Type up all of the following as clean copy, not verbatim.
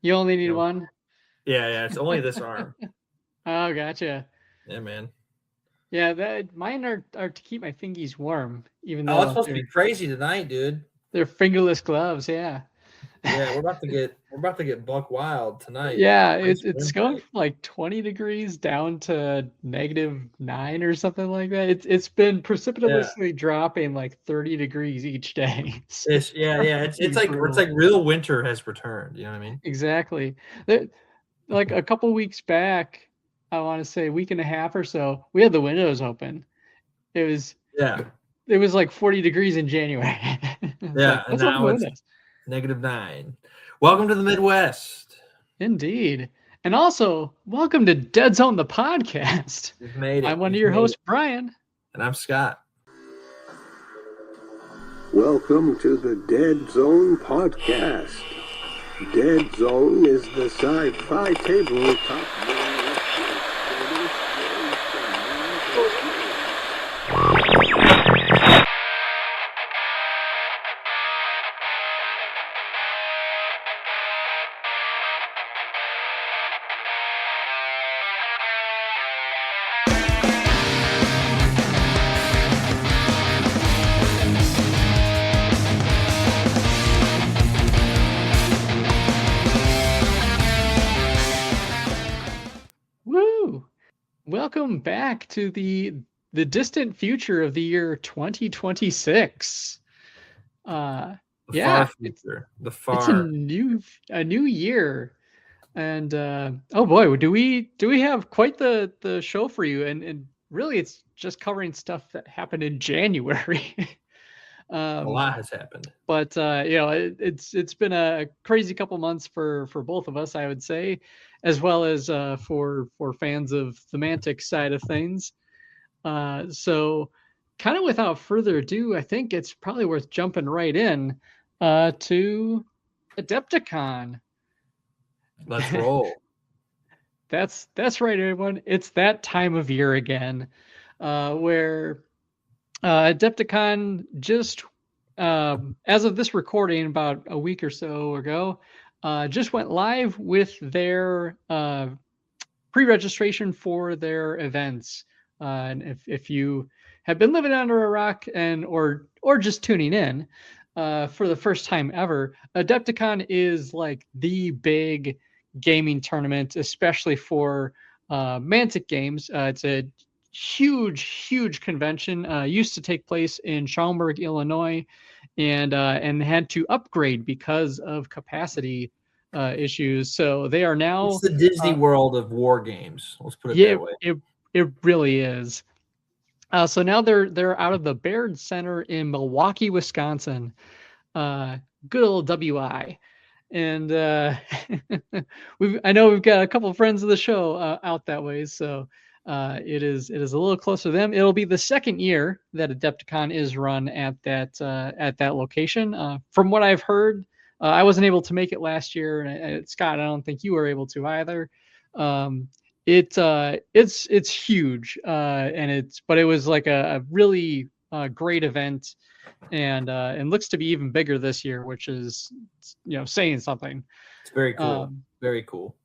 You only need one? Yeah, it's only this arm. Oh, gotcha. Yeah, man. Yeah, mine are to keep my fingies warm, even Oh, it's though supposed to be crazy tonight, dude. they're fingerless gloves. Yeah. Yeah, we're about to get buck wild tonight. Yeah, Nice it's wind going night. from like 20 degrees down to -9 or something like that. It's been Yeah. precipitously dropping like 30 degrees each day. So It's it's it's pretty like brutal. real winter has returned. You know what I mean? Exactly. Like a couple weeks back, I want to say a week and a half or so, we had the windows open. It was Yeah. it was like 40 degrees in January. It's like, Yeah, and let's open now the it's windows. -9. Welcome to the Midwest. Indeed. And also, welcome to Deadzone the podcast. We've made it. I'm one of We've your made hosts, it. Bryan. And I'm Scott. Welcome to the Deadzone podcast. Deadzone is the sci-fi tabletop. Woo! Welcome back to the distant future of the year 2026. The Yeah, far future. The it's a far. new year. And oh boy, do we have quite the show for you, and really it's just covering stuff that happened in January. A lot has happened. But it's been a crazy couple months for both of us, I would say, as well as for fans of the Mantic side of things. So kind of without further ado, I think it's probably worth jumping right in to Adepticon. Let's roll. That's right, everyone. It's that time of year again, where Adepticon just, as of this recording, about a week or so ago, just went live with their pre-registration for their events. And if you have been living under a rock and or just tuning in for the first time ever, Adepticon is like the big gaming tournament, especially for Mantic games. It's a huge convention. Used to take place in Schaumburg, Illinois, and had to upgrade because of capacity issues. So they are now. It's the Disney World of war games. Let's put it Yeah, that way. it really is. So now they're out of the Baird Center in Milwaukee, Wisconsin. Good old WI. And I know we've got a couple of friends of the show out that way, so it is a little closer to them. It'll be the second year that Adepticon is run at that location. From what I've heard, I wasn't able to make it last year, and Scott, I don't think you were able to either. It's huge, but it was like a really great event, and looks to be even bigger this year, which is saying something. It's very cool. Very cool.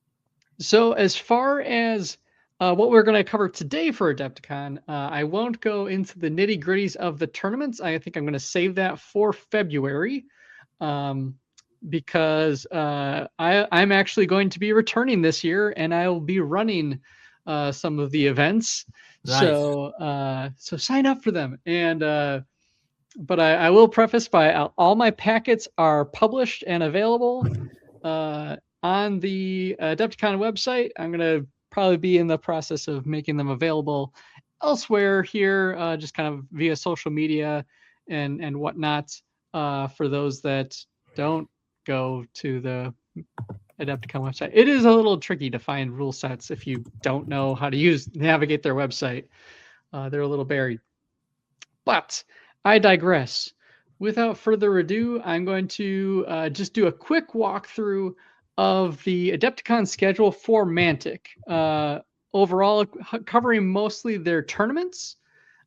So as far as what we're going to cover today for Adepticon, I won't go into the nitty gritties of the tournaments. I think I'm going to save that for February. Because I'm actually going to be returning this year, and I'll be running some of the events. Nice. So sign up for them. And but I will preface by all my packets are published and available on the Adepticon website. I'm going to probably be in the process of making them available elsewhere here, just kind of via social media and whatnot, for those that don't go to the Adepticon website. It is a little tricky to find rule sets if you don't know how to navigate their website. They're a little buried. But I digress. Without further ado, I'm going to just do a quick walkthrough of the Adepticon schedule for Mantic. Overall, covering mostly their tournaments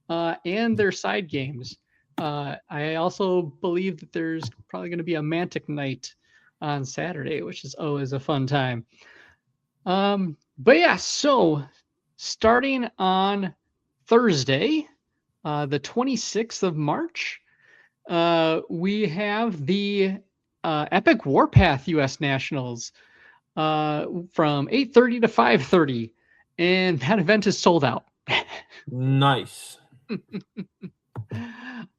and their side games. I also believe that there's probably going to be a Mantic night on Saturday, which is always a fun time. But yeah, so starting on Thursday, the 26th of March, we have the Epic Warpath US Nationals from 8:30 to 5:30, and that event is sold out. Nice.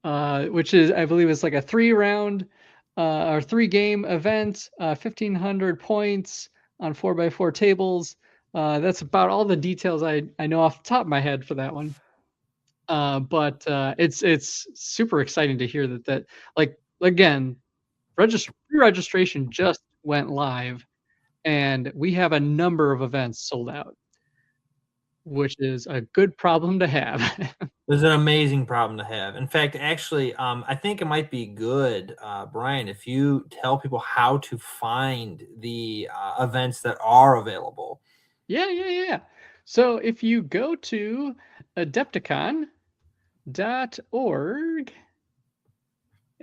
Which is, I believe, it's like a 3-round or 3-game event, 1,500 points on 4x4 tables. That's about all the details I know off the top of my head for that one. But it's super exciting to hear that like, again, pre-registration just went live, and we have a number of events sold out, which is a good problem to have. It's an amazing problem to have. In fact, actually, I think it might be good, Brian, if you tell people how to find the events that are available. Yeah. So if you go to Adepticon.org,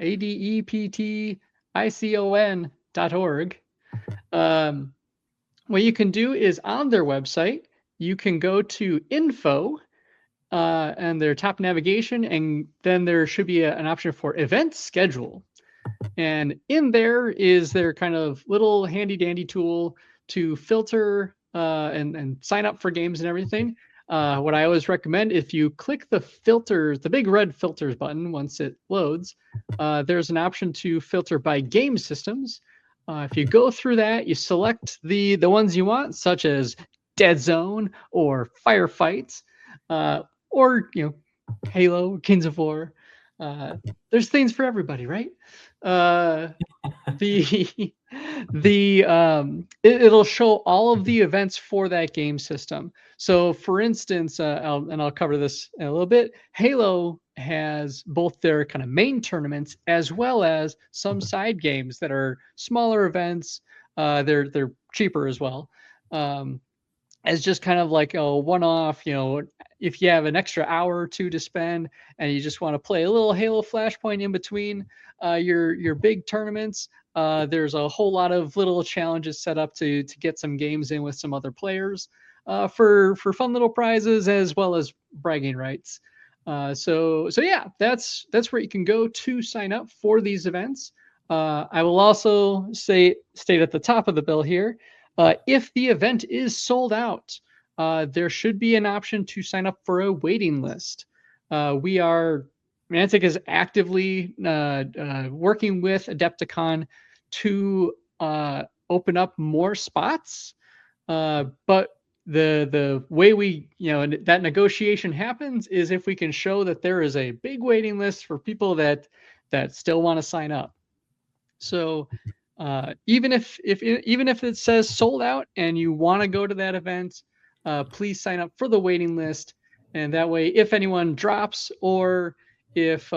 ADEPTICON.org, what you can do is on their website, you can go to info and their top navigation, and then there should be an option for event schedule. And in there is their kind of little handy dandy tool to filter and sign up for games and everything. What I always recommend, if you click the filters, the big red filters button, once it loads, there's an option to filter by game systems. If you go through that, you select the ones you want, such as Deadzone or Firefights, or Halo, Kings of War. There's things for everybody, right? It'll show all of the events for that game system. So for instance, I'll cover this in a little bit. Halo has both their kind of main tournaments as well as some side games that are smaller events. They're cheaper as well. As just kind of like a one-off, if you have an extra hour or two to spend and you just want to play a little Halo Flashpoint in between your big tournaments, there's a whole lot of little challenges set up to get some games in with some other players for fun little prizes as well as bragging rights. So yeah, that's where you can go to sign up for these events. I will also state at the top of the bill here, if the event is sold out, there should be an option to sign up for a waiting list. Mantic is actively working with Adepticon to open up more spots, but the way that negotiation happens is if we can show that there is a big waiting list for people that still want to sign up. So even if it says sold out and you want to go to that event, please sign up for the waiting list, and that way, if anyone drops or if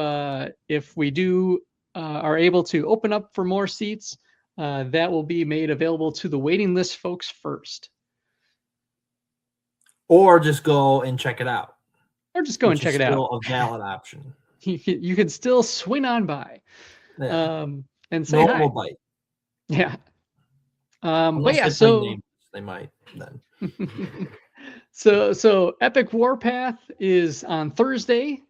we do are able to open up for more seats, that will be made available to the waiting list folks first. Or just go and check it out. Or just go and check it out. Still a valid option. You can still swing on by, and say hi. Bite. Yeah. But yeah, so they might then. So Epic Warpath is on Thursday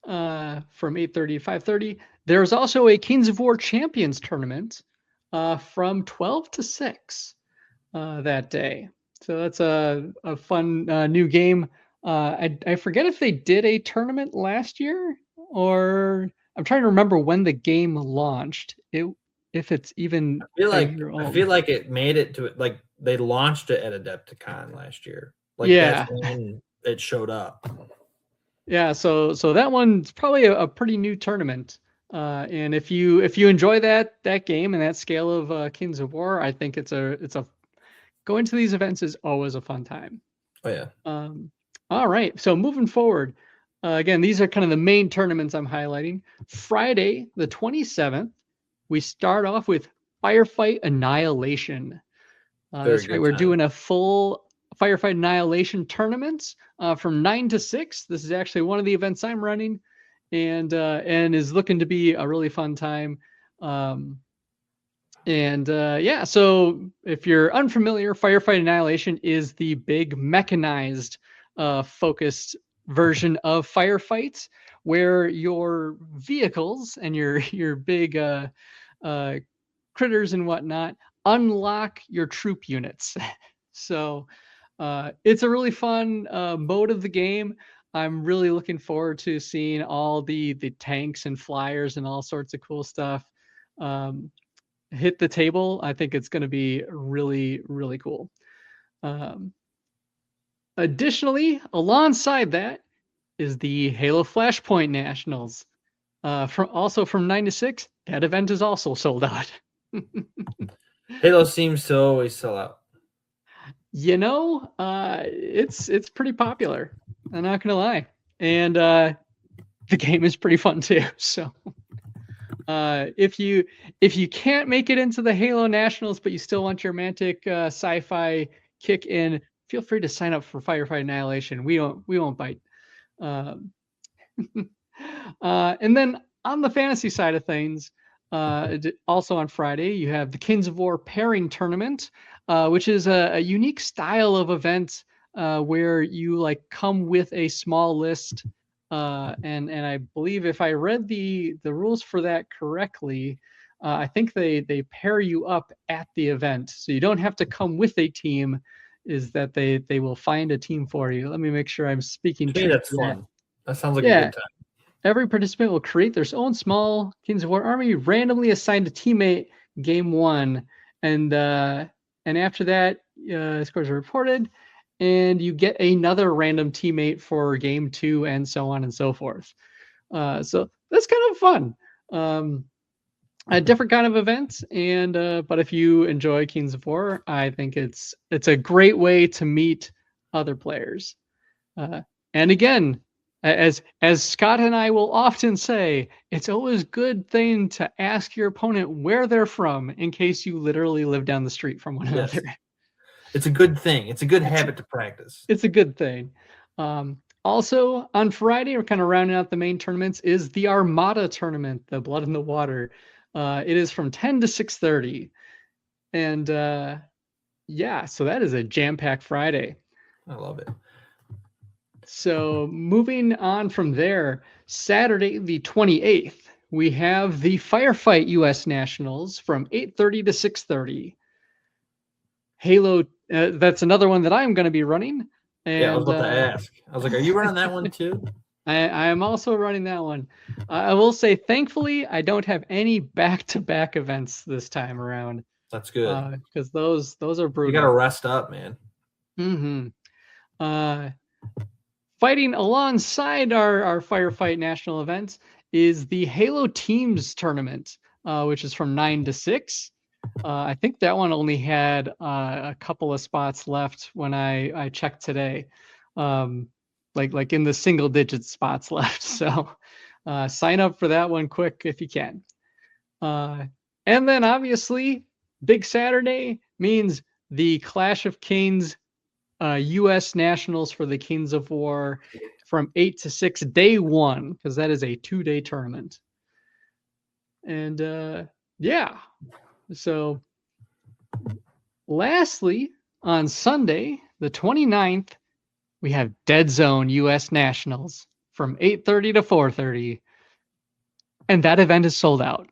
from 8:30 to 5:30. There's also a Kings of War Champions tournament from 12 to 6 that day. So that's a fun new game. I forget if they did a tournament last year, or I'm trying to remember when the game launched. If it's even I feel like it made it to it, like they launched it at Adepticon last year. Like yeah, that's when it showed up. Yeah, so that one's probably a pretty new tournament. And if you enjoy that game and that scale of Kings of War, I think it's a going to these events is always a fun time. Oh yeah. All right. So moving forward, again, these are kind of the main tournaments I'm highlighting. Friday, the 27th, we start off with Firefight Annihilation. That's right. We're doing a full Firefight Annihilation tournament from 9 to 6. This is actually one of the events I'm running, and is looking to be a really fun time. And yeah, so if you're unfamiliar, Firefight Annihilation is the big mechanized focused version of firefights, where your vehicles and your big uh, critters and whatnot unlock your troop units. So it's a really fun mode of the game. I'm really looking forward to seeing all the tanks and flyers and all sorts of cool stuff hit the table. I think it's going to be really, really cool. Um, Additionally, alongside that is the Halo Flashpoint Nationals. From 9 to 6, that event is also sold out. Halo seems to always sell out. It's pretty popular. I'm not gonna lie, and the game is pretty fun too. So, if you can't make it into the Halo Nationals, but you still want your Mantic sci-fi kick in, feel free to sign up for Firefight Annihilation. We won't bite. Um, and then on the fantasy side of things, also on Friday, you have the Kings of War pairing tournament, which is a unique style of event where you like come with a small list. And I believe if I read the rules for that correctly, I think they pair you up at the event, so you don't have to come with a team. Is that they will find a team for you? Let me make sure I'm speaking true. That's fun. That sounds like a Yeah. good time. Every participant will create their own small Kings of War army, randomly assigned a teammate game 1, and after that, scores are reported, and you get another random teammate for game 2, and so on and so forth. So that's kind of fun. A different kind of event, and but if you enjoy Kings of War, I think it's a great way to meet other players. And again, as Scott and I will often say, it's always a good thing to ask your opponent where they're from in case you literally live down the street from one another. It's a good thing. It's a good habit to practice. It's a good thing. Also, on Friday, we're kind of rounding out the main tournaments, is the Armada tournament, the Blood in the Water. It is from 10 to 6:30. And yeah, so that is a jam-packed Friday. I love it. So moving on from there, Saturday the 28th, we have the Firefight US Nationals from 8:30 to 6:30. Halo, that's another one that I'm going to be running. And, yeah, I was about to ask. I was like, are you running that one too? I am also running that one. I will say, thankfully, I don't have any back-to-back events this time around. That's good. Because those are brutal. You got to rest up, man. Mm-hmm. Fighting alongside our Firefight National events is the Halo Teams tournament, which is from 9 to 6. I think that one only had a couple of spots left when I checked today, like in the single digit spots left. So sign up for that one quick if you can. And then obviously, Big Saturday means the Clash of Kings U.S. Nationals for the Kings of War from 8 to 6, day 1, because that is a 2-day tournament. And yeah, so lastly, on Sunday, the 29th, we have Deadzone U.S. Nationals from 8:30 to 4:30, and that event is sold out.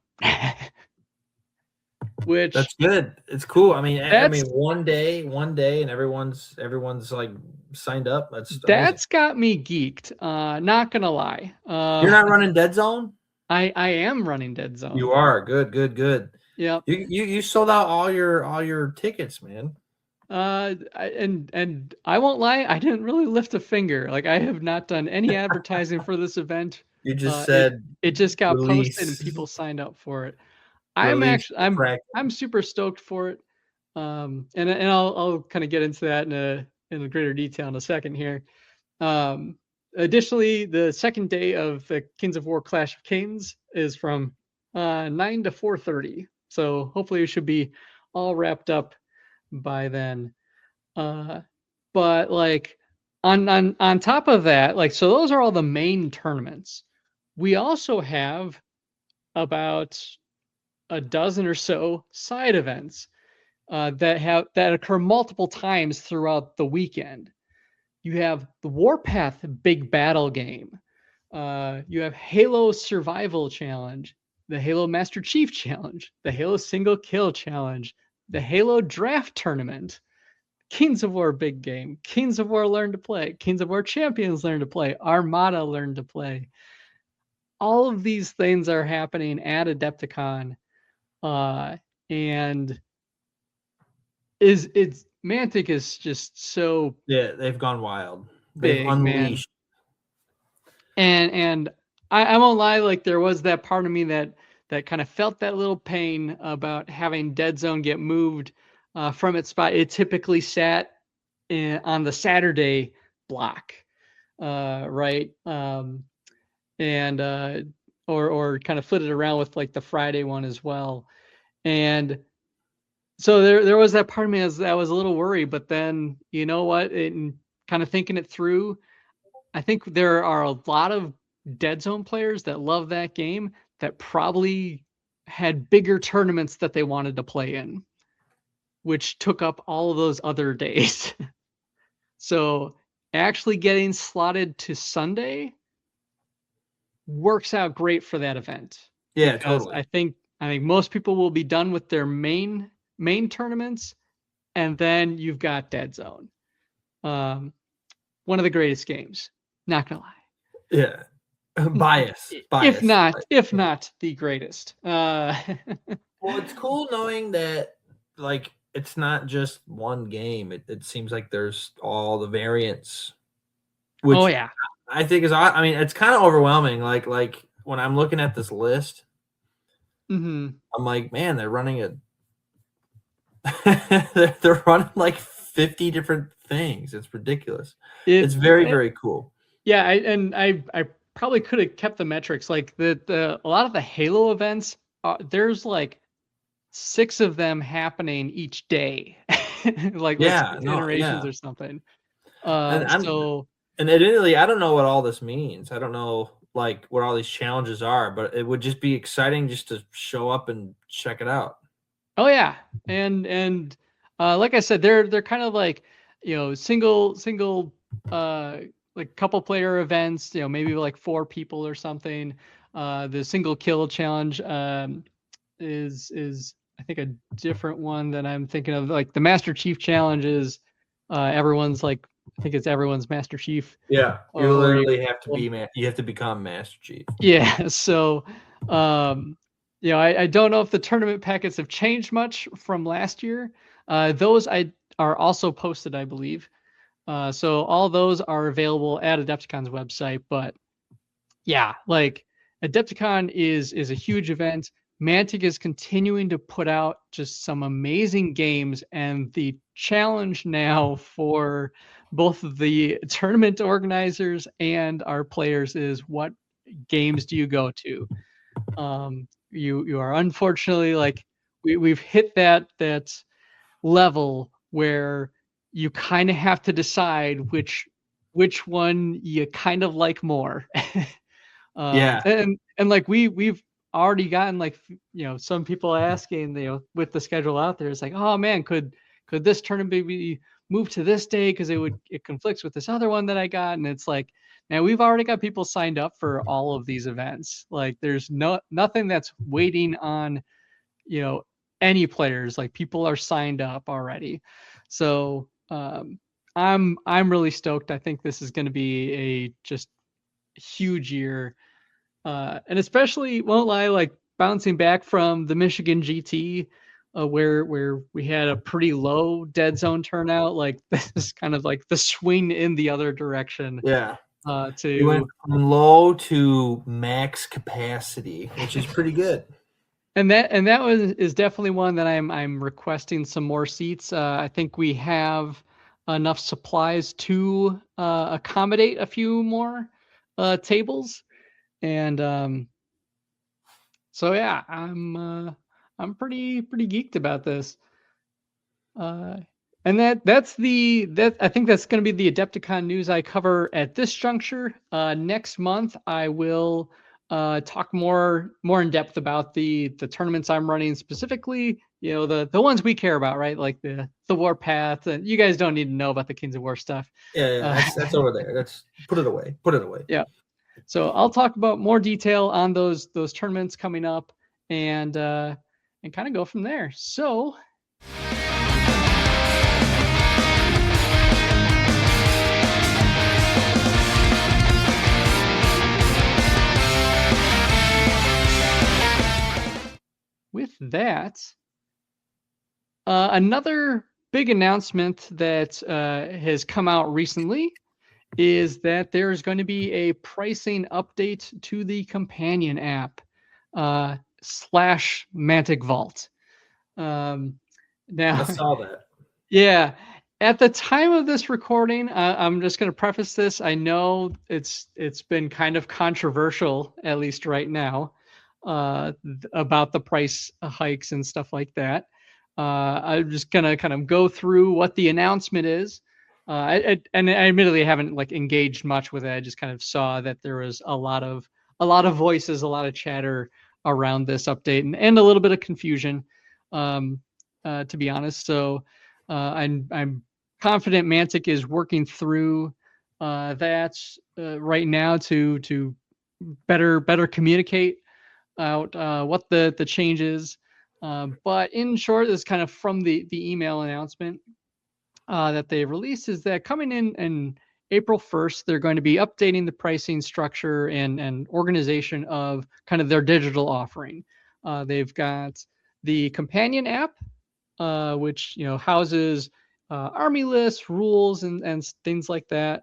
Which that's good. It's cool. I mean, one day, and everyone's like signed up. That's got me geeked. Not gonna lie. You're not running Deadzone? I am running Deadzone. You are good. Yeah. You sold out all your tickets, man. And I won't lie, I didn't really lift a finger. Like, I have not done any advertising for this event. You just said it just got release. posted and people signed up for it. I'm super stoked for it. And I'll kind of get into that in a greater detail in a second here. Additionally, the second day of the Kings of War Clash of Kings is from 9 to 4:30. So hopefully we should be all wrapped up by then. But like on top of that, like, so those are all the main tournaments. We also have about a dozen or so side events that occur multiple times throughout the weekend. You have the Warpath Big Battle game. You have Halo Survival Challenge, the Halo Master Chief Challenge, the Halo Single Kill Challenge, the Halo Draft Tournament, Kings of War Big Game, Kings of War Learn to Play, Kings of War Champions Learn to Play, Armada Learn to Play. All of these things are happening at Adepticon, and it's Mantic is just so they've gone wild. big, They've unleashed. Man. And I won't lie, like there was that part of me that kind of felt that little pain about having Deadzone get moved from its spot. It typically sat on the Saturday block, right? And or kind of flitted around with like the Friday one as well. And so there was that part of me that was a little worried, but then you know what? In kind of thinking it through, I think there are a lot of Deadzone players that love that game that probably had bigger tournaments that they wanted to play in, which took up all of those other days. So actually getting slotted to Sunday works out great for that event. Yeah, because totally. I think most people will be done with their main tournaments, and then you've got Deadzone. One of the greatest games. Not gonna lie. Yeah. Bias. If not the greatest. Well, it's cool knowing that like it's not just one game. It seems like there's all the variants. Which oh yeah. I think is, I mean, it's kind of overwhelming. Like when I'm looking at this list, I'm like, man, they're running they're running like 50 different things. It's ridiculous. It's very, very cool. Yeah, I probably could have kept the metrics. Like a lot of the Halo events, there's like 6 of them happening each day, like iterations or something. And admittedly, I don't know what all this means. I don't know like what all these challenges are, but it would just be exciting just to show up and check it out. Oh yeah, and like I said, they're kind of like, you know, single like couple player events, you know, maybe like 4 people or something. The single kill challenge is I think a different one that I'm thinking of. Like the Master Chief challenge is everyone's like, I think it's everyone's Master Chief. Yeah, you literally have to you have to become Master Chief. Yeah, so you know, I don't know if the tournament packets have changed much from last year. Those are also posted, I believe. So all those are available at Adepticon's website. But yeah, like Adepticon is a huge event. Mantic is continuing to put out just some amazing games, and the challenge now for both of the tournament organizers and our players is, what games do you go to? You are unfortunately, like, we've hit that level where you kind of have to decide which one you kind of like more. And like we've already gotten, like, you know, some people asking, you know, with the schedule out there, it's like, oh man, could this tournament be moved to this day because it conflicts with this other one that I got? And it's like, man, we've already got people signed up for all of these events. Like there's nothing that's waiting on, you know, any players. Like people are signed up already. So I'm really stoked. I think this is going to be a just huge year. And especially, won't lie, like bouncing back from the Michigan GT, where we had a pretty low Deadzone turnout. Like this is kind of like the swing in the other direction. Yeah. We went from low to max capacity, which is pretty good. And that is definitely one that I'm requesting some more seats. I think we have enough supplies to accommodate a few more tables. And so yeah, I'm pretty geeked about this. And that's I think that's going to be the Adepticon news I cover at this juncture. Next month I will talk more in depth about the tournaments I'm running, specifically, the ones we care about, right? Like the Warpath, and you guys don't need to know about the Kings of War stuff. Yeah, that's over there. That's put it away. Yeah. So I'll talk about more detail on those tournaments coming up, and kind of go from there. So with that, another big announcement that has come out recently is that there's going to be a pricing update to the companion app / Mantic Vault. Now, I saw that. Yeah, at the time of this recording, I'm just going to preface this. I know it's been kind of controversial, at least right now, about the price hikes and stuff like that. I'm just gonna kind of go through what the announcement is. And I admittedly haven't engaged much with it. I just kind of saw that there was a lot of voices, a lot of chatter around this update, and a little bit of confusion, to be honest. So I'm confident Mantic is working through that right now to better communicate out what the change is. But in short, this is kind of from the email announcement that they released, is that coming in April 1st, they're going to be updating the pricing structure and organization of kind of their digital offering. They've got the companion app, which houses army lists, rules, and things like that,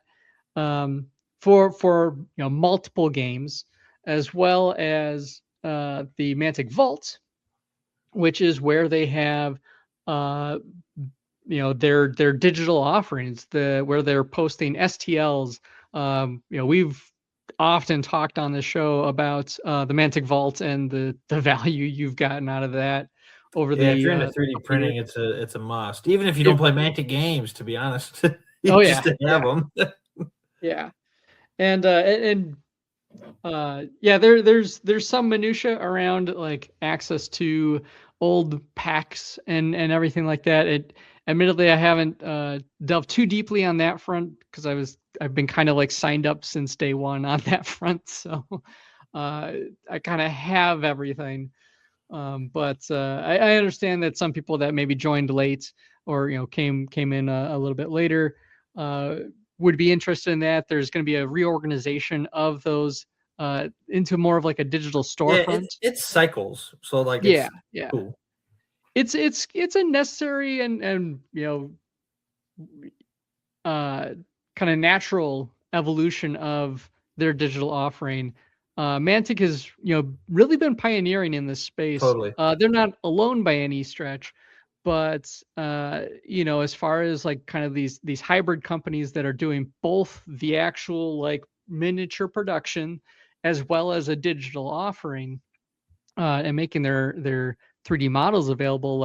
for multiple games, as well as the Mantic Vault, which is where they have their digital offerings, where they're posting STLs. We've often talked on the show about the Mantic Vault and the value you've gotten out of that over the. If you're into 3D printing, it's a must. Even if you don't play Mantic games, to be honest. Just to have them. Yeah, and there's some minutia around access to old packs and everything like that. Admittedly, I haven't delved too deeply on that front because I've been kind of signed up since day one on that front, so I kind of have everything. But I understand that some people that maybe joined late or came in a little bit later would be interested in that. There's going to be a reorganization of those into more of a digital storefront. Yeah, it cycles. So yeah. Cool. It's a necessary and kind of natural evolution of their digital offering. Mantic has really been pioneering in this space. Totally. They're not alone by any stretch, but as far as kind of these hybrid companies that are doing both the actual miniature production as well as a digital offering, and making their 3D models available,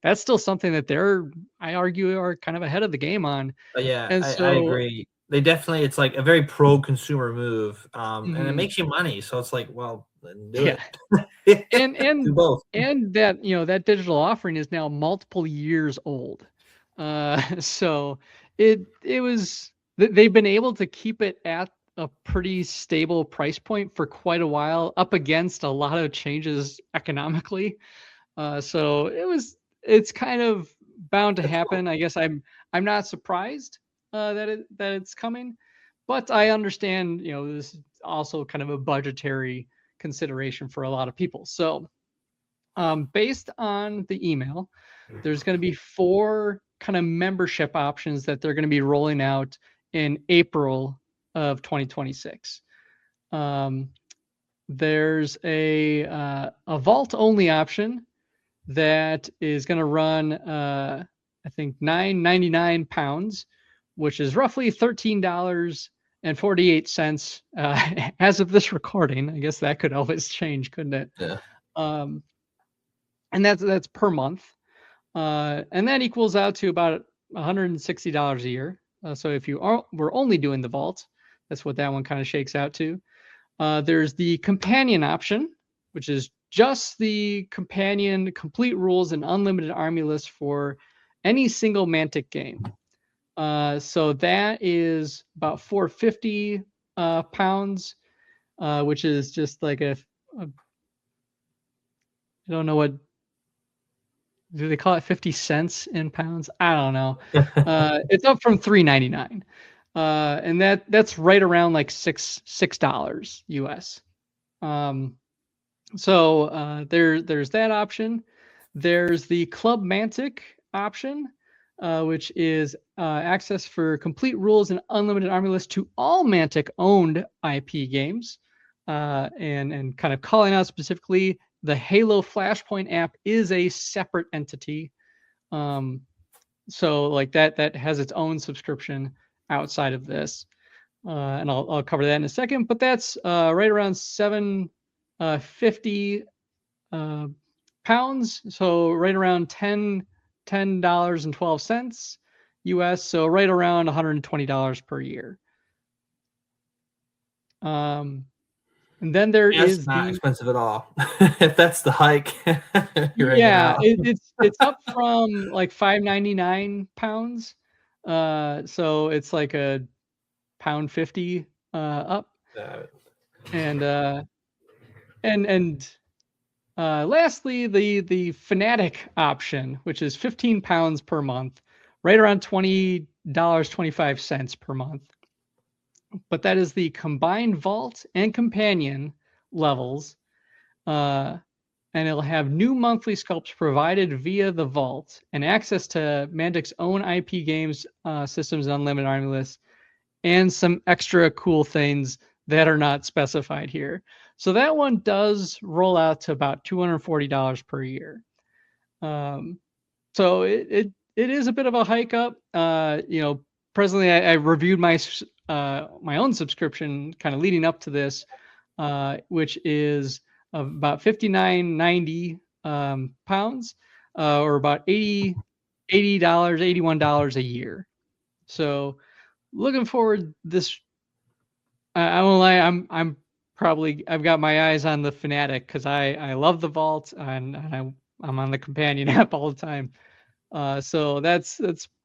that's still something that I argue, are kind of ahead of the game on. Yeah, and I agree. They definitely, it's a very pro consumer move, and it makes you money. So it's well, do it. and do both. And that that digital offering is now multiple years old. So it was they've been able to keep it at a pretty stable price point for quite a while, up against a lot of changes economically. So it's kind of bound to happen. I guess I'm not surprised that it's coming, but I understand this is also kind of a budgetary consideration for a lot of people. So based on the email, there's going to be 4 kind of membership options that they're going to be rolling out in April of 2026. There's a vault only option that is going to run I think £9.99, which is roughly $13.48 as of this recording. I guess that could always change, couldn't it? Yeah. And that's per month, and that equals out to about $160 a year. So if you were only doing the vault, that's what that one kind of shakes out to. There's the companion option, which is just the companion, complete rules, and unlimited army list for any single Mantic game. So that is about 450 pounds, which is just like I don't know what, do they call it 50 cents in pounds? I don't know. It's up from $3.99. And that's right around like $6 US. So there's that option. There's the Club Mantic option, which is access for complete rules and unlimited army list to all Mantic owned IP games. And kind of calling out specifically, the Halo Flashpoint app is a separate entity. So like that has its own subscription outside of this. And I'll cover that in a second, but that's right around $7.50 pounds. So right around $10.12 US. So right around $120 per year. And then That's not expensive at all. If that's the hike, yeah, it's up from like $5.99 pounds. So it's like a £1.50 up. And lastly, the Fanatic option, which is 15 pounds per month, right around $20.25 per month. But that is the combined vault and companion levels. And it'll have new monthly sculpts provided via the vault and access to Mantic's own IP games, systems, and unlimited army lists, and some extra cool things that are not specified here. So that one does roll out to about $240 per year. So it is a bit of a hike up. Presently I reviewed my own subscription kind of leading up to this, which is about $59.90 pounds, or about $80, $81 a year. So looking forward this, I won't lie, I've got my eyes on the Fanatic because I love the vault and I'm on the companion app all the time. So that's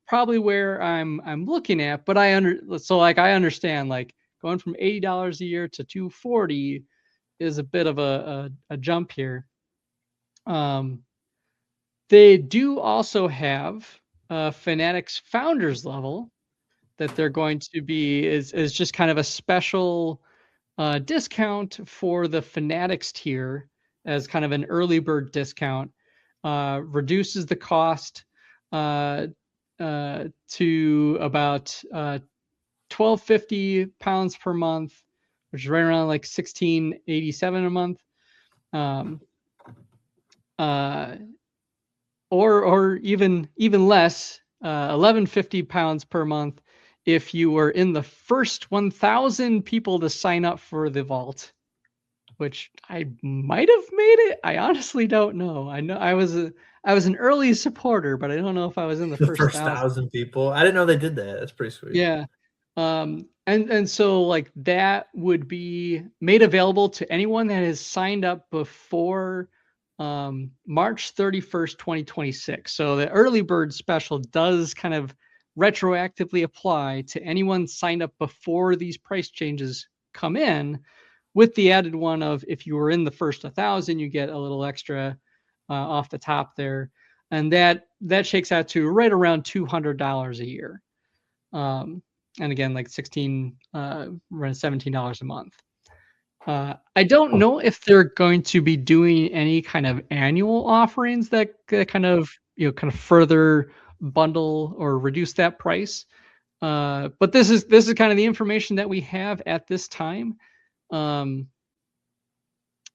probably where I'm looking at, but I understand like going from $80 a year to $240 is a bit of a jump here. They do also have Fanatic's founders level that they're going to be is just kind of a special discount for the Fanatics tier as kind of an early bird discount. Reduces the cost to about £12.50 per month, which is right around like $16.87 a month. Or even less, £11.50 per month if you were in the first 1,000 people to sign up for the vault, which I might have made it. I honestly don't know. I know I was an early supporter, but I don't know if I was in the first 1,000 people. I didn't know they did that. That's pretty sweet. Yeah. And so like that would be made available to anyone that has signed up before March 31st, 2026. So the early bird special does kind of retroactively apply to anyone signed up before these price changes come in, with the added one of if you were in the first 1,000, you get a little extra off the top there. And that shakes out to right around $200 a year. And again, like $17 a month. I don't know if they're going to be doing any kind of annual offerings that kind of further bundle or reduce that price. But this is kind of the information that we have at this time. And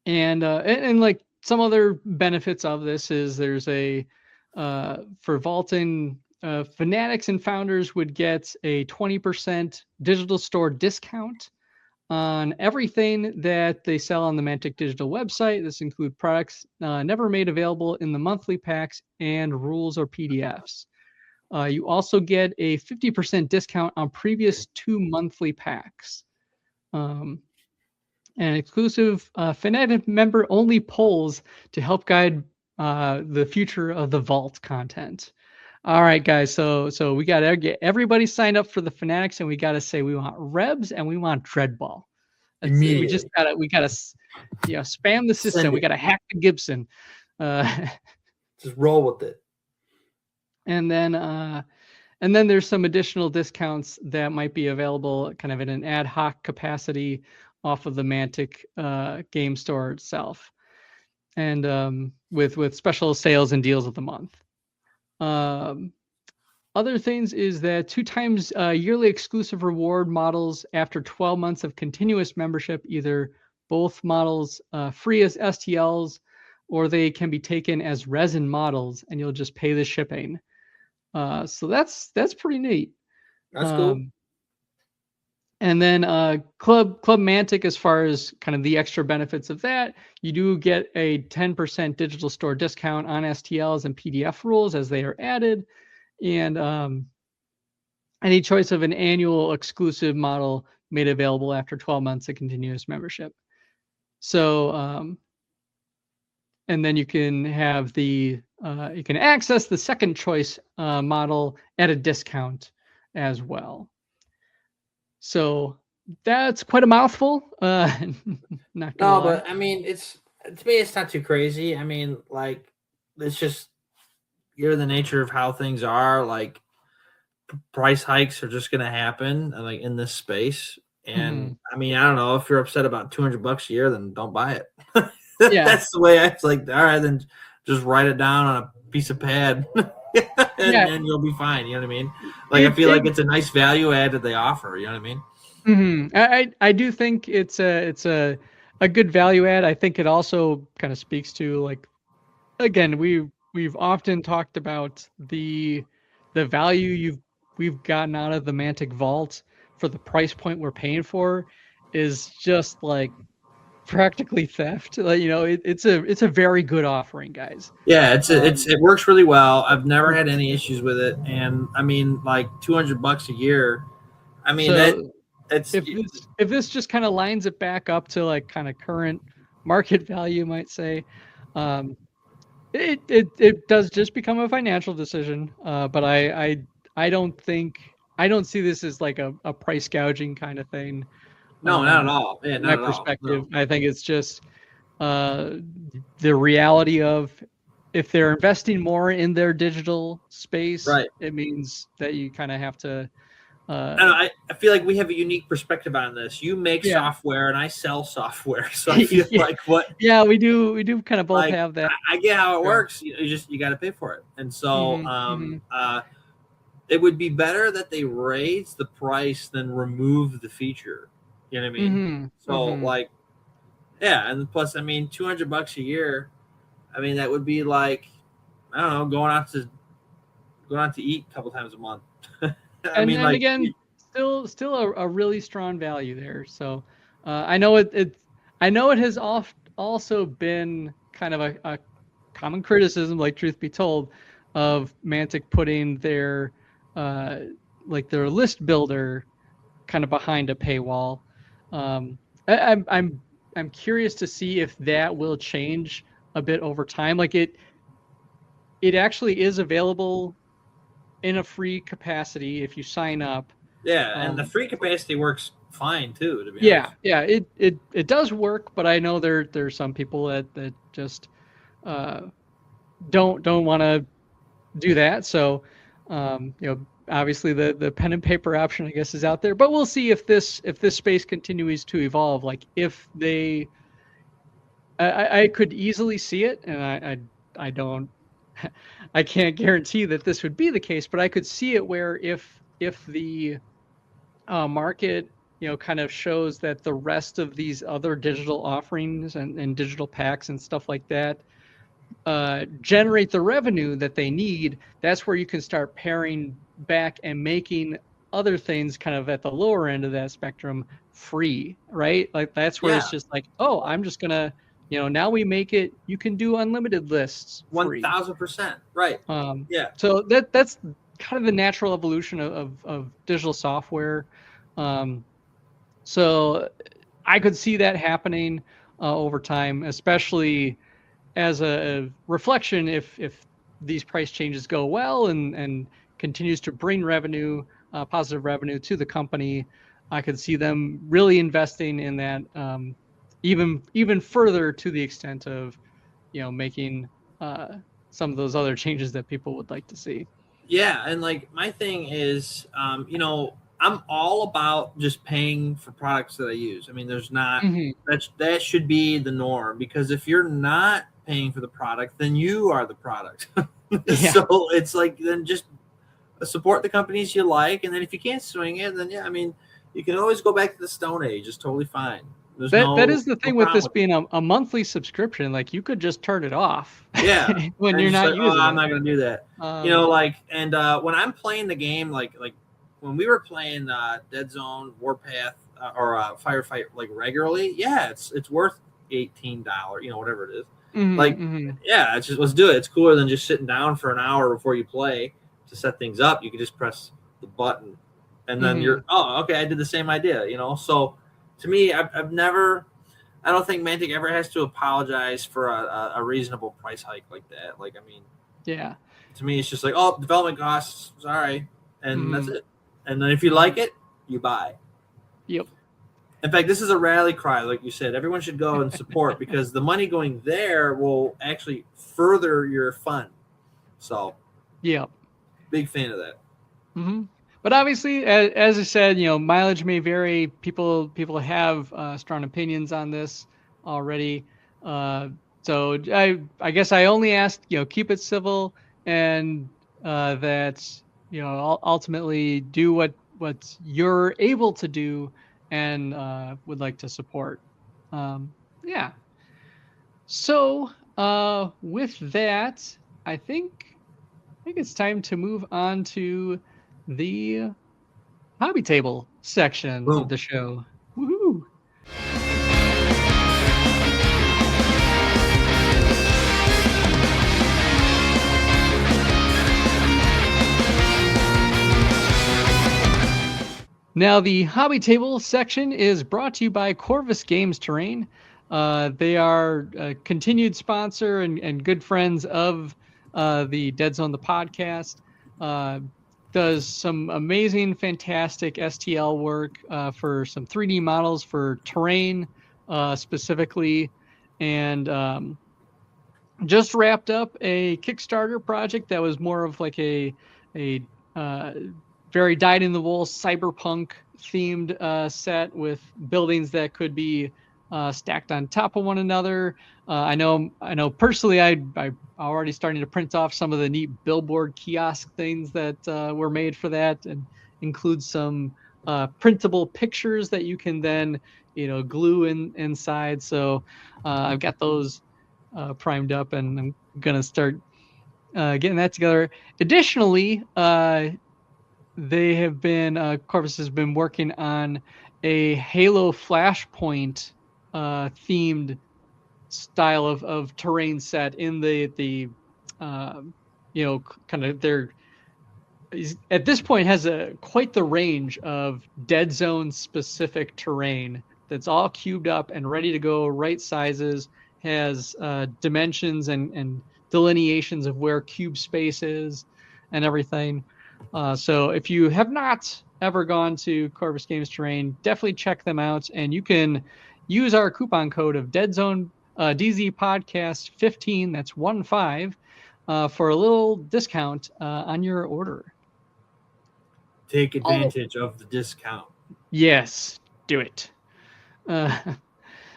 like some other benefits of this is there's a for vaulting, Fanatics and founders would get a 20% digital store discount on everything that they sell on the Mantic digital website. This includes products never made available in the monthly packs and rules or PDFs. You also get a 50% discount on previous 2 monthly packs. and exclusive Fnatic member only polls to help guide the future of the Vault content. All right, guys. So we got to get everybody signed up for the Fanatics, and we got to say we want Rebs and we want Dreadball. We just gotta spam the system. We gotta hack the Gibson. Just roll with it. And then there's some additional discounts that might be available kind of in an ad hoc capacity off of the Mantic game store itself. And with special sales and deals of the month. Other things is that 2 times yearly exclusive reward models after 12 months of continuous membership, either both models free as STLs, or they can be taken as resin models, and you'll just pay the shipping. So that's pretty neat. That's cool. And then Club Mantic, as far as kind of the extra benefits of that, you do get a 10% digital store discount on STLs and PDF rules as they are added. And any choice of an annual exclusive model made available after 12 months of continuous membership. So, and then you can have you can access the second choice model at a discount as well. So that's quite a mouthful. Not gonna lie. But I mean, to me, it's not too crazy. I mean, like, it's just the nature of how things are. Like, price hikes are just going to happen, like, in this space. And I mean, I don't know, if you're upset about $200 a year, then don't buy it. That's the way I like. All right, then just write it down on a piece of pad, and you'll be fine. You know what I mean? Like, I feel like it's a nice value add that they offer. You know what I mean? I do think it's a good value add. I think it also kind of speaks to, like, again, we've often talked about the value we've gotten out of the Mantic Vault for the price point we're paying for is just like practically theft. Like, it's a very good offering, guys. Yeah, it works really well. I've never had any issues with it, and I mean, like, $200 a year. I mean, so if this just kind of lines it back up to, like, kind of current market value, you might say, it does just become a financial decision. But I don't see this as like a price gouging kind of thing. No, not at all. Yeah, not my perspective. No. I think it's just the reality of, if they're investing more in their digital space, right, it means that you kind of have to. I feel like we have a unique perspective on this. You make software, and I sell software, so I feel like what. Yeah, we do kind of both have that. I get how it works. You got to pay for it, and so it would be better that they raise the price than remove the feature. You know what I mean? So like, yeah, and plus, I mean, $200 a year. I mean, that would be like, I don't know, going out to eat a couple times a month. And again, still a really strong value there. So I know it has also been kind of a common criticism, like, truth be told, of Mantic putting their list builder kind of behind a paywall. I'm curious to see if that will change a bit over time. Like, it actually is available in a free capacity if you sign up. Yeah, and the free capacity works fine too, to be honest. Yeah, it does work, but I know there's some people that just don't want to do that. So obviously the pen and paper option, I guess, is out there, but we'll see if this space continues to evolve. Like, if they, I could easily see it, and I can't guarantee that this would be the case, but I could see it where if the market kind of shows that the rest of these other digital offerings and digital packs and stuff like that generate the revenue that they need, that's where you can start paring back and making other things kind of at the lower end of that spectrum free, right? Like, that's where it's just like, oh, I'm just gonna, now we make it, you can do unlimited lists free. 1000%, right? So that's kind of the natural evolution of digital software. So I could see that happening over time, especially as a reflection if these price changes go well and continues to bring revenue, positive revenue to the company. I could see them really investing in that even further, to the extent of making some of those other changes that people would like to see. Yeah, and like my thing is, I'm all about just paying for products that I use. I mean, there's not that should be the norm, because if you're not paying for the product, then you are the product. Yeah. So it's like, then just support the companies you like, and then if you can't swing it, then yeah, I mean, you can always go back to the Stone Age. It's totally fine. There's That is the no thing with problem this being a monthly subscription. Like, you could just turn it off Yeah, when and you're just not like, using I'm it. not gonna do that. Like, and when I'm playing the game, like when we were playing Deadzone, Warpath, or Firefight, like regularly, yeah, it's worth $18, whatever it is. Yeah, it's just, let's do it. It's cooler than just sitting down for an hour before you play to set things up. You can just press the button, and then okay, I did the same idea. So to me, I've never. I don't think Mantic ever has to apologize for a reasonable price hike like that. Like, I mean, yeah. To me, it's just like, oh, development costs, sorry, and that's it. And then if you like it, you buy. Yep. In fact, this is a rally cry, like you said. Everyone should go and support because the money going there will actually further your fun. So, yep. Big fan of that. But obviously, as I said, mileage may vary. People have strong opinions on this already. So I guess I only asked, keep it civil, and that ultimately do what you're able to do and would like to support. Yeah. So with that, I think it's time to move on to the hobby table section of the show. Woohoo! Now, the hobby table section is brought to you by Corvus Games Terrain. They are a continued sponsor and good friends of the Deadzone, the podcast. Does some amazing, fantastic STL work for some 3D models for terrain specifically, and just wrapped up a Kickstarter project that was more of like a very dyed-in-the-wool cyberpunk themed set with buildings that could be stacked on top of one another. I know personally, I'm already starting to print off some of the neat billboard kiosk things that were made for that, and include some printable pictures that you can then glue inside. So I've got those primed up, and I'm gonna start getting that together. Additionally, they have been Corvus has been working on a Halo Flashpoint themed style of terrain set in the kind of their, at this point has quite the range of Deadzone specific terrain that's all cubed up and ready to go, right sizes, has dimensions and delineations of where cube space is and everything. So if you have not ever gone to Corvus Games Terrain, definitely check them out, and you can use our coupon code of Deadzone DZ Podcast 15. That's 15 for a little discount on your order. Take advantage of the discount. Yes, do it.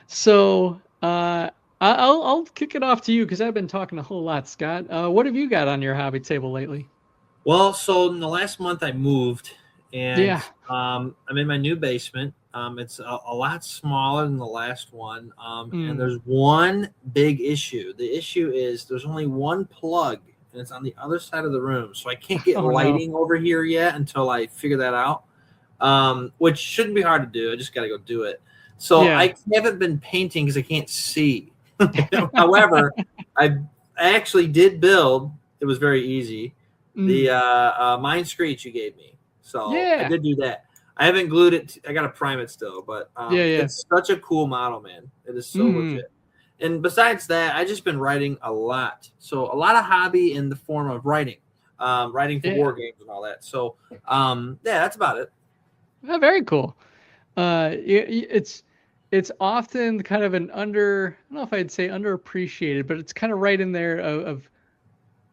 So I'll kick it off to you because I've been talking a whole lot, Scott. What have you got on your hobby table lately? Well, so in the last month I moved, and I'm in my new basement. It's a lot smaller than the last one, and there's one big issue. The issue is there's only one plug, and it's on the other side of the room, so I can't get lighting over here yet until I figure that out, which shouldn't be hard to do. I just got to go do it. So I haven't been painting because I can't see. However, I actually did build. It was very easy. The Mind Screech you gave me. So I did do that. I haven't glued it. I got to prime it still, but Yeah. it's such a cool model, man. It is so legit. And besides that, I just been writing a lot. So a lot of hobby in the form of writing, writing for war games and all that. So yeah, that's about it. Oh, very cool. It's often kind of an I don't know if I'd say underappreciated, but it's kind of right in there of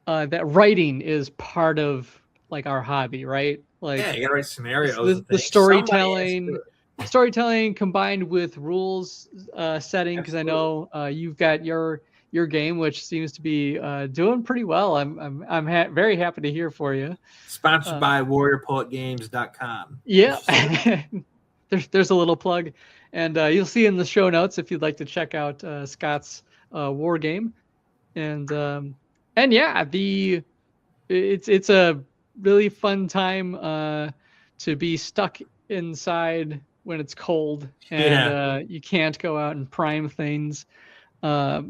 that writing is part of like our hobby, right? Like Yeah, you gotta write scenarios. the storytelling combined with rules setting, because I know you've got your game, which seems to be doing pretty well. I'm very happy to hear for you. Sponsored by warriorpoetgames.com. Yeah. there's a little plug, and you'll see in the show notes if you'd like to check out Scott's war game. And yeah, it's a really fun time to be stuck inside when it's cold and you can't go out and prime things. Yeah,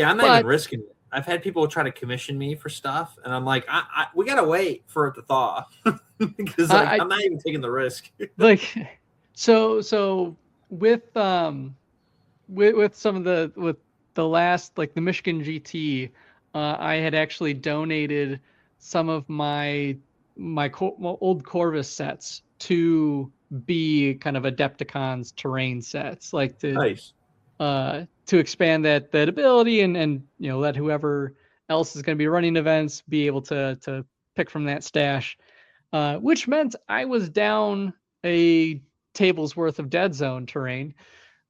I'm not even risking it. I've had people try to commission me for stuff, and I'm like, we gotta wait for it to thaw because I'm not even taking the risk. Like, so with some of the last, like the Michigan GT, I had actually donated some of my old Corvus sets to be kind of Adepticon's terrain sets, like to expand that ability and let whoever else is going to be running events be able to pick from that stash, which meant I was down a table's worth of Deadzone terrain,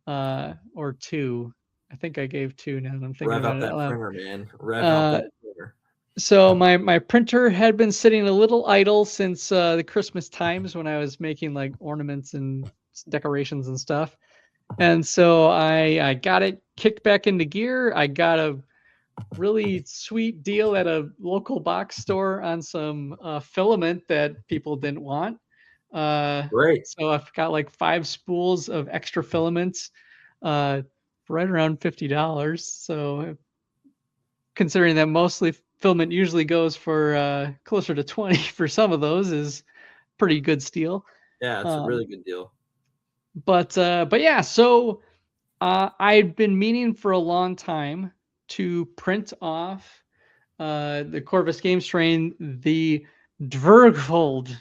or two. I think I gave two now that I'm thinking Rev about up it. that printer, man. Rev up that printer. So my printer had been sitting a little idle since the Christmas times when I was making like ornaments and decorations and stuff. And so I got it kicked back into gear. I got a really sweet deal at a local box store on some filament that people didn't want. Great. So I've got like 5 spools of extra filaments, right around $50. So considering that mostly filament usually goes for closer to 20 for some of those, is pretty good steal. Yeah, it's a really good deal. But yeah, so I'd been meaning for a long time to print off the Corvus Games train, the Dverghold.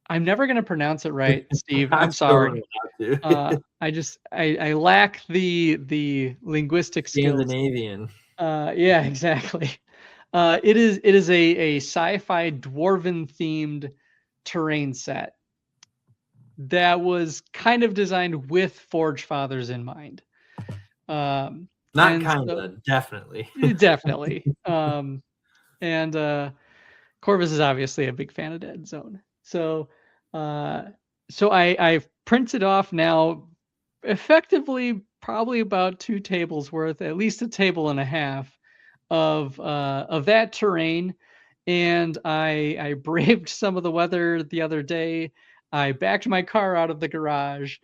I'm never going to pronounce it right, Steve. I'm sorry. I lack the linguistic skills. Scandinavian. Yeah, exactly. It is a sci-fi dwarven themed terrain set that was kind of designed with Forge Fathers in mind. Not kind of, definitely. Definitely. And Corvus is obviously a big fan of Deadzone. So I've printed off now effectively probably about 2 tables worth, at least a table and a half of that terrain. And I braved some of the weather the other day. I backed my car out of the garage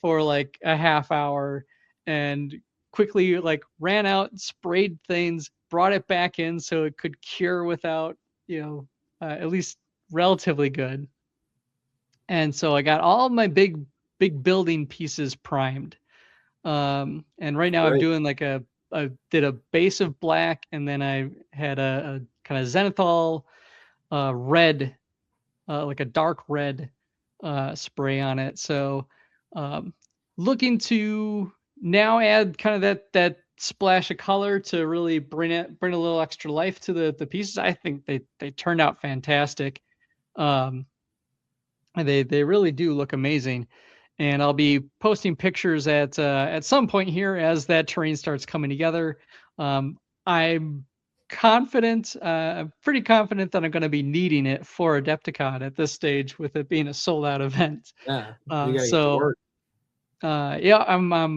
for like a half hour and quickly like ran out, sprayed things, brought it back in so it could cure without, at least relatively good. And so I got all my big building pieces primed. And right now I'm doing like I did a base of black, and then I had a kind of zenithal red, like a dark red spray on it. So looking to now add kind of that splash of color to really bring a little extra life to the pieces. I think they turned out fantastic. They really do look amazing. And I'll be posting pictures at some point here as that terrain starts coming together. I'm confident, I'm pretty confident that I'm going to be needing it for Adepticon at this stage, with it being a sold out event. Yeah. Yeah,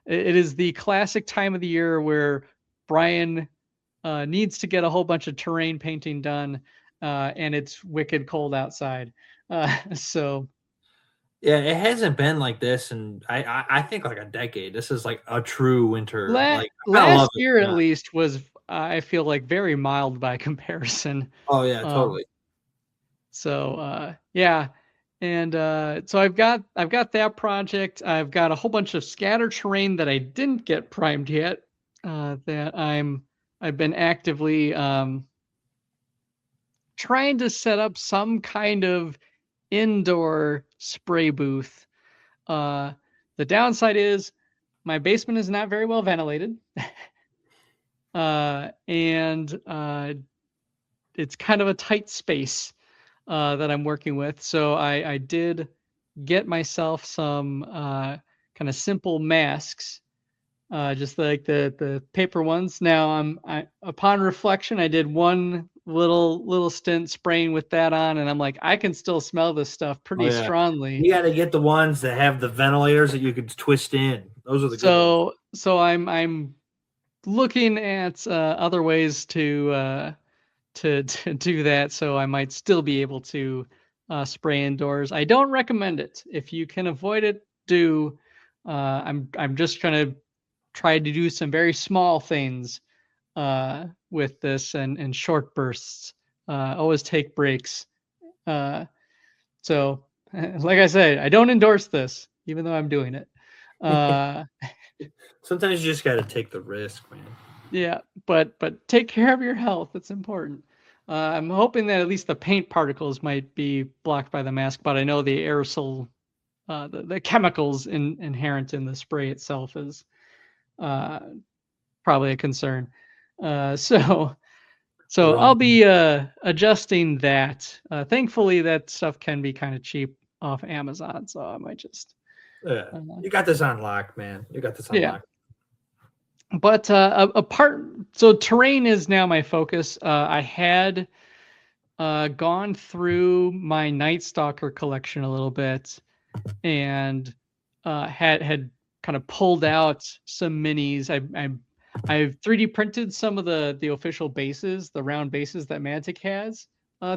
it is the classic time of the year where Bryan needs to get a whole bunch of terrain painting done, and it's wicked cold outside. So. Yeah, it hasn't been like this, and I think like a decade. This is like a true winter. Last year at least was, I feel like, very mild by comparison. Oh yeah, totally. So yeah, And so I've got that project. I've got a whole bunch of scatter terrain that I didn't get primed yet. That I've been actively trying to set up some kind of indoor spray booth. The downside is my basement is not very well ventilated. And it's kind of a tight space that I'm working with. So I did get myself some kind of simple masks, just like the paper ones. Now upon reflection, I did one little stint spraying with that on, and I'm like, I can still smell this stuff pretty strongly. You got to get the ones that have the ventilators that you could twist in. Those are the good ones. So I'm looking at other ways to do that. So I might still be able to spray indoors. I don't recommend it. If you can avoid it, do. I'm just trying to do some very small things with this and short bursts. Always take breaks. So like I said, I don't endorse this, even though I'm doing it. Sometimes you just got to take the risk, man. Yeah, but take care of your health. It's important. I'm hoping that at least the paint particles might be blocked by the mask, but I know the aerosol, the chemicals inherent in the spray itself is probably a concern. So I'll be adjusting that. Thankfully, that stuff can be kind of cheap off Amazon, so I might just. You got this on lock, man. You got this on lock. But so terrain is now my focus. I had gone through my Night Stalker collection a little bit, and had kind of pulled out some minis. I've 3D printed some of the official bases, the round bases that Mantic has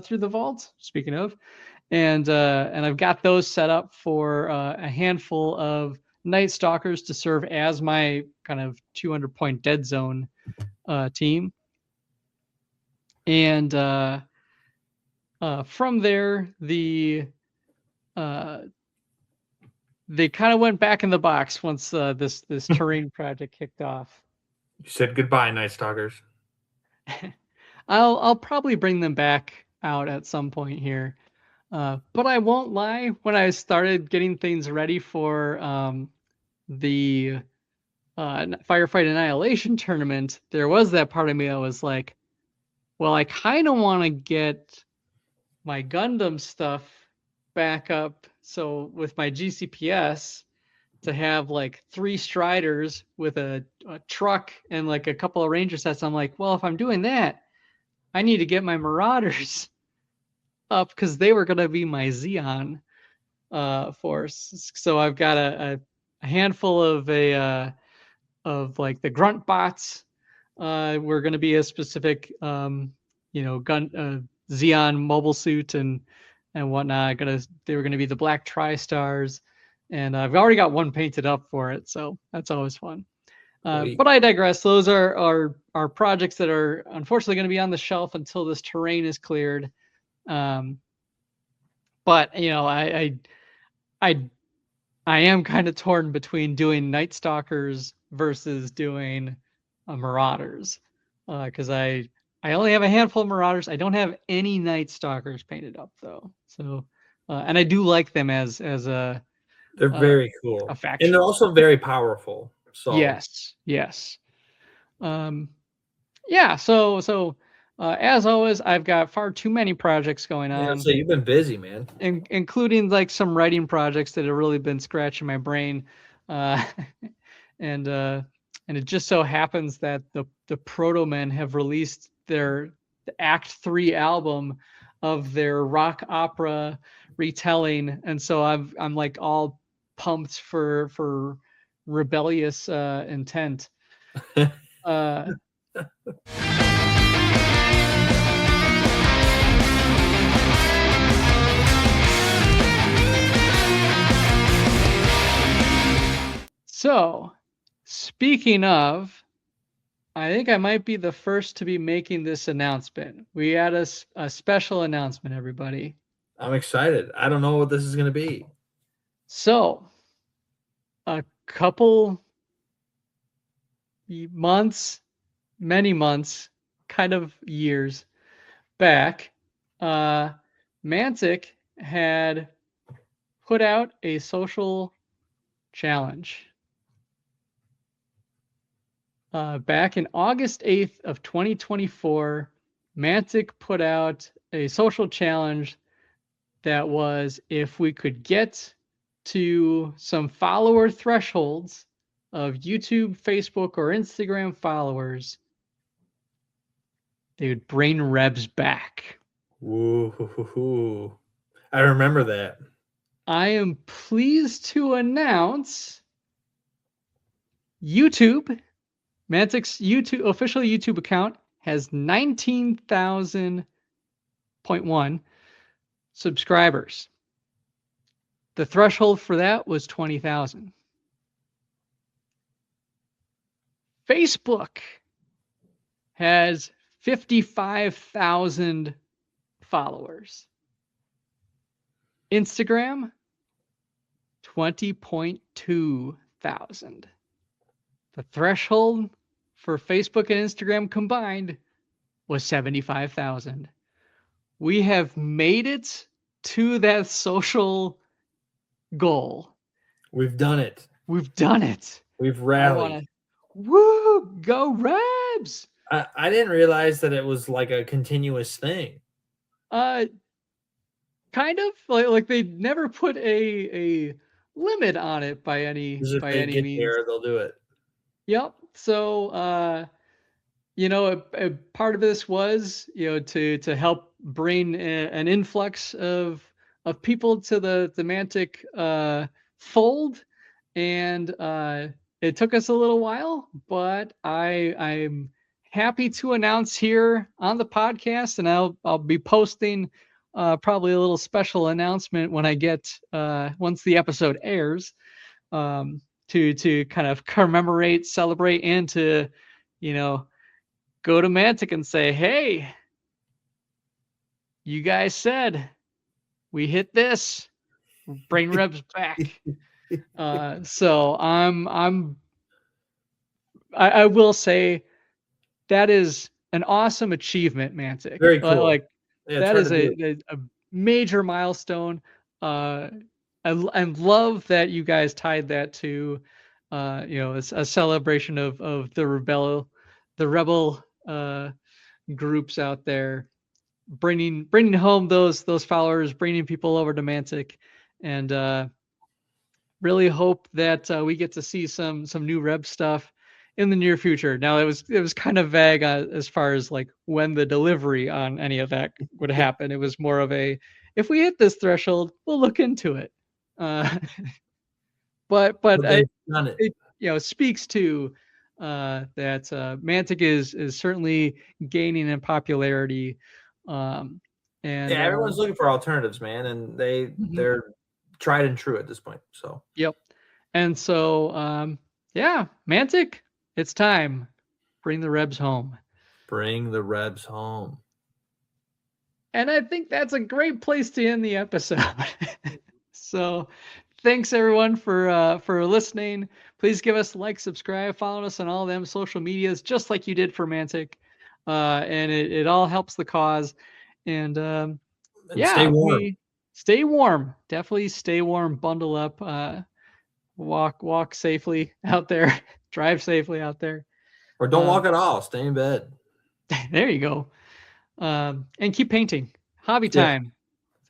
through the vault. Speaking of, and I've got those set up for a handful of Night Stalkers to serve as my kind of 200-point Deadzone team. And from there, they kind of went back in the box once this terrain project kicked off. You said goodbye, Night Stalkers. I'll probably bring them back out at some point here. But I won't lie, when I started getting things ready for the Firefight Annihilation tournament, there was that part of me that was like, well, I kind of want to get my Gundam stuff back up. So with my GCPS, to have like 3 Striders with a truck and like a couple of Ranger sets, I'm like, well, if I'm doing that, I need to get my Marauders up because they were going to be my Xeon force. So I've got a handful of like the grunt bots. We're going to be a specific gun Xeon mobile suit and whatnot. They were going to be the black Tri-Stars, and I've already got one painted up for it, so that's always fun. But I digress. Those are projects that are unfortunately going to be on the shelf until this terrain is cleared. But I am kind of torn between doing Night Stalkers versus doing Marauders, because I only have a handful of Marauders. I don't have any Night Stalkers painted up though. So, and I do like them as a. They're very cool, a faction. And they're also very powerful. So yes. So as always, I've got far too many projects going on. Yeah, so you've been busy, man. Including like some writing projects that have really been scratching my brain, and it just so happens that the Protomen have released the Act 3 album of their rock opera retelling, and so I'm like all pumped for rebellious intent. So, speaking of, I think I might be the first to be making this announcement. We had a special announcement, everybody. I'm excited. I don't know what this is going to be. So, a couple months, many months, kind of years back, Mantic had put out a social challenge. Back in August 8th of 2024, Mantic put out a social challenge that was if we could get to some follower thresholds of YouTube, Facebook, or Instagram followers, they would bring Rebs back. Woo. I remember that. I am pleased to announce YouTube, Mantic's official YouTube account has 19,000.1 subscribers. The threshold for that was 20,000. Facebook has 55,000 followers. Instagram, 20.2 thousand. The threshold for Facebook and Instagram combined was 75,000. We have made it to that social goal. We've done it. We've done it. We've rallied. Woo! Go Rebs! I didn't realize that it was like a continuous thing. Kind of like they never put a limit on it by any means. There, they'll do it. Yep. So a part of this was to help bring an influx of people to the Mantic fold, and it took us a little while, but I'm happy to announce here on the podcast, and I'll be posting probably a little special announcement when I get once the episode airs, to kind of commemorate, celebrate, and to go to Mantic and say, hey, you guys said we hit this, bring Rebs back. So I will say that is an awesome achievement, Mantic. Very cool. Like that is a major milestone. I love that you guys tied that to a celebration of the rebel groups out there, bringing home those followers, bringing people over to Mantic, and really hope that we get to see some new Reb stuff in the near future. Now it was kind of vague as far as like when the delivery on any of that would happen. It was more of a, if we hit this threshold, we'll look into it. But it speaks to that Mantic is certainly gaining in popularity. And everyone's looking for alternatives, man, and they're tried and true at this point. So yep. And so Mantic, it's time. Bring the Rebs home. Bring the Rebs home. And I think that's a great place to end the episode. So thanks everyone for listening. Please give us a like, subscribe, follow us on all them social medias, just like you did for Mantic. And it all helps the cause. And stay warm. Stay warm. Definitely stay warm. Bundle up. Walk safely out there. Drive safely out there. Or don't walk at all. Stay in bed. There you go. And keep painting. Hobby time.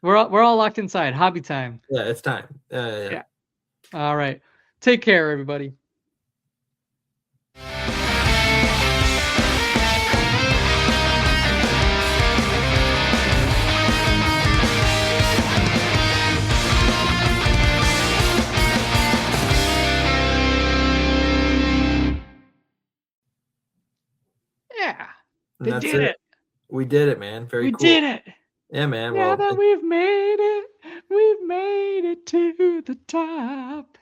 We're all locked inside. Hobby time. Yeah, it's time. Yeah. All right. Take care, everybody. Yeah. We did it. We did it, man. Very cool. We did it. Yeah, man. Now that we've made it to the top.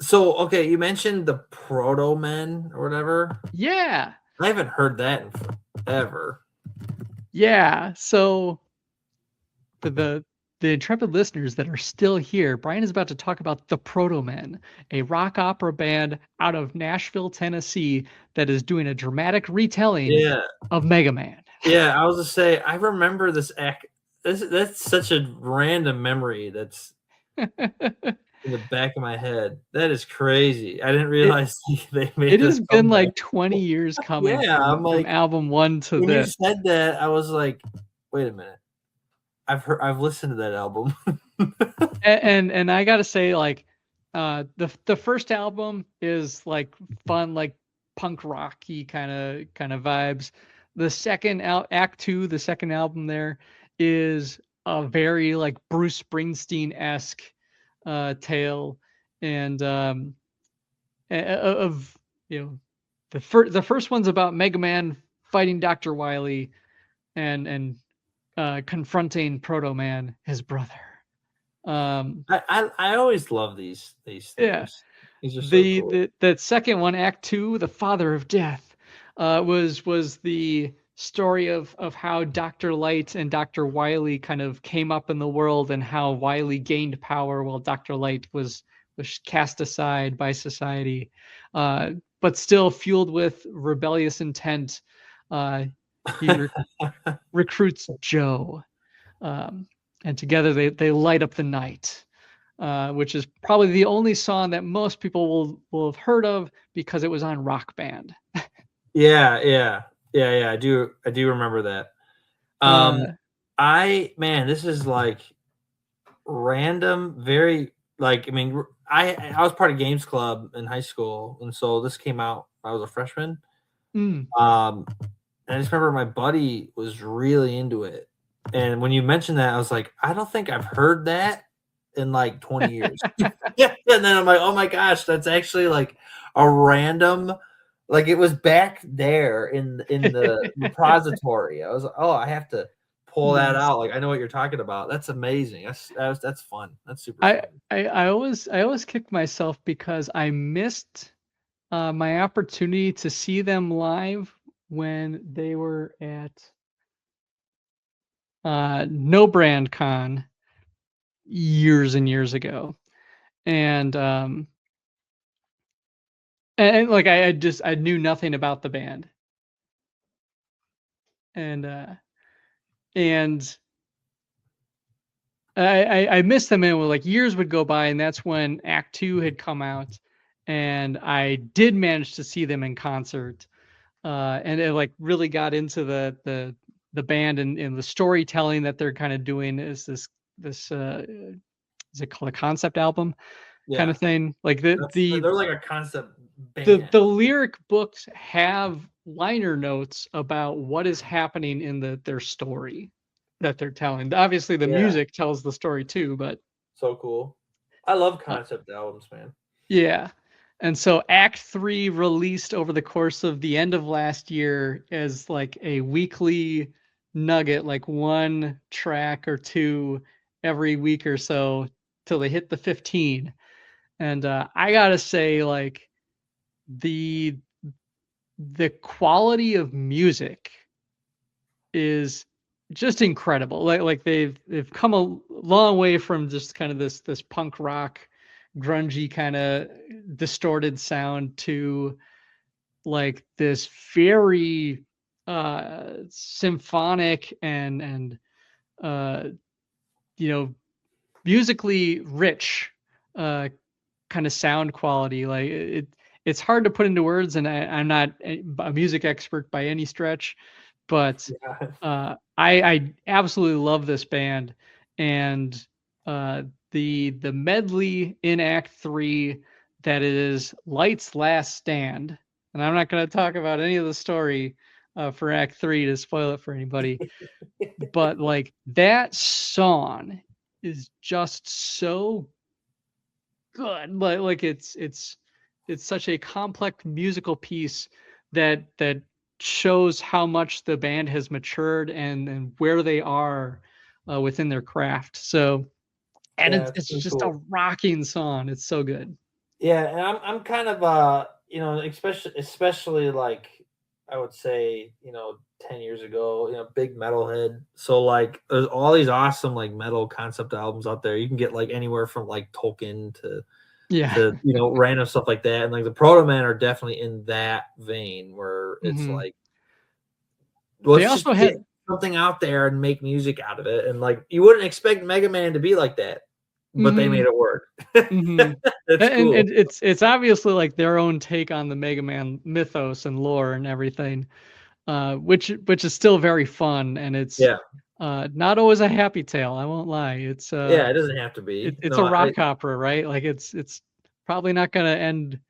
So, okay, you mentioned the Protomen or whatever. Yeah. I haven't heard that in forever. Yeah. So the the intrepid listeners that are still here, Bryan is about to talk about the Protomen, a rock opera band out of Nashville, Tennessee, that is doing a dramatic retelling of Mega Man. Yeah, I was to say, I remember this act. That's such a random memory that's in the back of my head. That is crazy. I didn't realize they made It this has been comeback. like 20 years coming Yeah, I'm from like, album 1 to when you this. said that, I was like, wait a minute. I've listened to that album. And I gotta say, like, the first album is like fun, like punk rocky kind of vibes. The second act 2, the second album there, is a very like Bruce Springsteen-esque tale, and of, you know, the first one's about Mega Man fighting Dr. Wily and confronting Proto Man, his brother. I always love these themes. Yeah. These are so cool. That second one, Act 2, the Father of Death, was the story of how Dr. Light and Dr. Wily kind of came up in the world, and how Wily gained power while Dr. Light was cast aside by society, but still fueled with rebellious intent. He recruits Joe, and together they light up the night. Which is probably the only song that most people will have heard of because it was on Rock Band. Yeah. I do remember that. This is like random, very like, I mean, I was part of Games Club in high school, and so this came out when I was a freshman. And I just remember my buddy was really into it, and when you mentioned that, I was like, I don't think I've heard that in like 20 years. Yeah, and then I'm like, oh my gosh, that's actually like a random, like it was back there in the repository. I was like, oh, I have to pull that out. Like, I know what you're talking about. That's amazing. That's fun. That's super fun. I always kick myself because I missed my opportunity to see them live when they were at No Brand Con years and years ago. And like I knew nothing about the band. And I missed them, and like years would go by, and that's when Act 2 had come out, and I did manage to see them in concert, and it like really got into the band and the storytelling that they're kind of doing is this is it called a concept album kind of thing, like they're like a concept band. The lyric books have liner notes about what is happening in their story that they're telling. Obviously the music tells the story too, but so cool. I love concept albums, man. Yeah. And so Act 3 released over the course of the end of last year as like a weekly nugget, like one track or two every week or so till they hit the 15. And I gotta say, like, the quality of music is just incredible. Like they've come a long way from just kind of this punk rock, grungy kind of distorted sound to like this very symphonic and you know, musically rich kind of sound quality. Like it's hard to put into words, and I'm not a music expert by any stretch, but I absolutely love this band. And the medley in Act 3 that is Light's Last Stand, and I'm not going to talk about any of the story for Act 3 to spoil it for anybody, but like that song is just so good. Like it's such a complex musical piece that shows how much the band has matured and where they are within their craft. So, and it's just cool. A rocking song. It's so good. Yeah, and I'm kind of you know, especially like I would say, 10 years ago, big metalhead. So like there's all these awesome like metal concept albums out there. You can get like anywhere from like Tolkien to Yeah. random stuff like that. And like the Protomen are definitely in that vein where it's Mhm. like, They let's just also get had something out there and make music out of it. And like you wouldn't expect Mega Man to be like that, but they made Mhm. it work. Mhm. That's And cool. it's obviously like their own take on the Mega Man mythos and lore and everything, which is still very fun, and it's Yeah. not always a happy tale. I won't lie. Yeah, it doesn't have to be. It's No, a rock opera, right? Like it's probably not going to end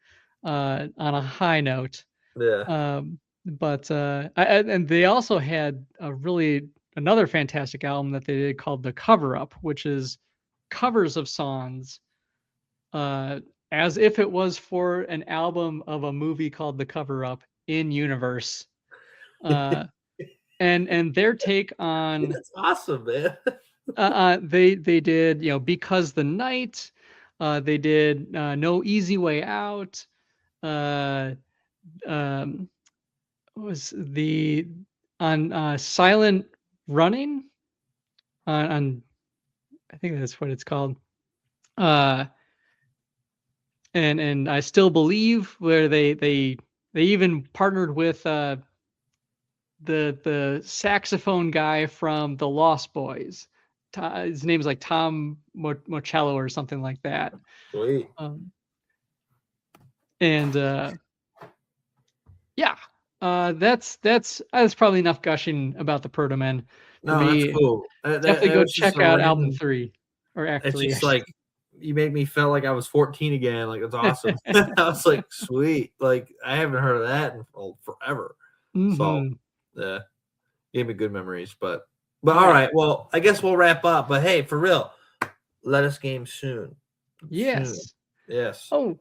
on a high note. yeah. But and they also had another fantastic album that they did called The Cover Up, which is covers of songs as if it was for an album of a movie called The Cover Up in universe. Uh, and their take on That's awesome, man. they did Because the Night, they did No Easy Way Out, uh, um, what was the on Silent Running on I think that's what it's called. Uh, and I Still Believe, where they even partnered with the saxophone guy from the Lost Boys. His name's like Tom Mocello or something like that. Sweet. And yeah, that's probably enough gushing about the Protomen for No, that's me. cool. That Definitely go was just check a out album random. 3 or Act It's 3. just like you made me feel like I was 14 again. Like it's awesome. I was like, sweet. Like I haven't heard of that in forever. So Mm-hmm. yeah, gave me good memories. But All all right. right. Well, I guess we'll wrap up. But hey, for real, let us game soon. Soon. Yes. Yes. Oh,